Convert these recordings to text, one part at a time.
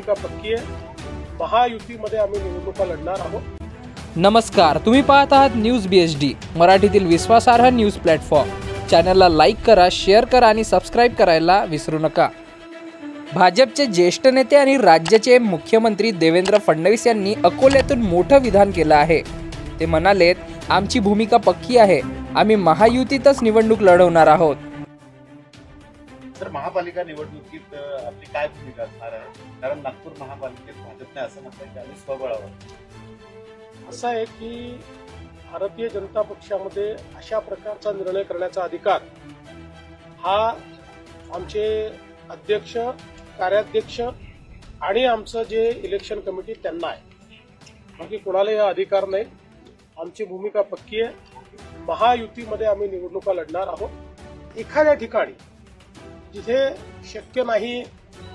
भूमिका पक्की आहे। महायुतीमध्ये आम्ही निवडणुका लढणार आहोत। नमस्कार, तुम्ही पाहत आहात न्यूज BHD, मराठीतील विश्वासार्ह न्यूज प्लॅटफॉर्म। चॅनलला लाईक करा, शेअर करा आणि सबस्क्राईब करायला विसरू नका। भाजपचे ज्येष्ठ नेते आणि राज्याचे मुख्यमंत्री देवेंद्र फडणवीस यांनी अकोल्यातून मोठं विधान केलं आहे। ते म्हणालेत, आमची भूमिका पक्की आहे, आम्ही महायुतीतच निवडणूक लढवणार आहोत। तर महापालिका निवडणुकीत आपली काय भूमिका असणार आहे? कारण नागपूर महापालिकेत भाजपने असं म्हटलं की आम्ही स्वबळावर। असं आहे की भारतीय जनता पक्षामध्ये अशा प्रकारचा निर्णय करण्याचा अधिकार हा आमचे अध्यक्ष, कार्याध्यक्ष आणि आमचं जे इलेक्शन कमिटी त्यांना आहे, बाकी कोणालाही हा अधिकार नाही। आमची भूमिका पक्की आहे। महायुतीमध्ये आम्ही निवडणुका लढणार आहोत। एखाद्या ठिकाणी जिथे शक्य नाही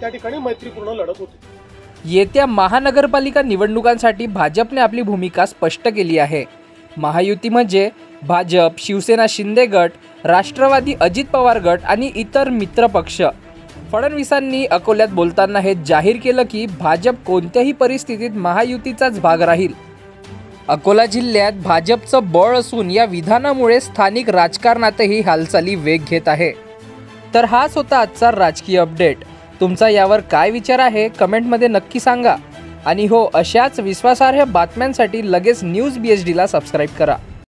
त्या ठिकाणी मैत्रीपूर्ण लढत होती। येत्या महानगरपालिका निवडणुकांसाठी भाजपने आपली भूमिका स्पष्ट केली आहे। महायुती म्हणजे भाजप, शिवसेना शिंदे गट, राष्ट्रवादी अजित पवार गट आणि इतर मित्रपक्ष। फडणवीसांनी अकोल्यात बोलताना हे जाहीर केलं की भाजप कोणत्याही परिस्थितीत महायुतीचाच भाग राहील। अकोला जिल्ह्यात भाजपचं बळ असून या विधानामुळे स्थानिक राजकारणातही हालचाली वेग घेत आहे। तर हाच होता आजचा राजकीय अपडेट। तुमचा यावर काय विचार आहे कमेंटमध्ये नक्की सांगा। आणि हो, अशाच विश्वासार्ह बातम्यांसाठी लगेच न्यूज BHDला सबस्क्राईब करा।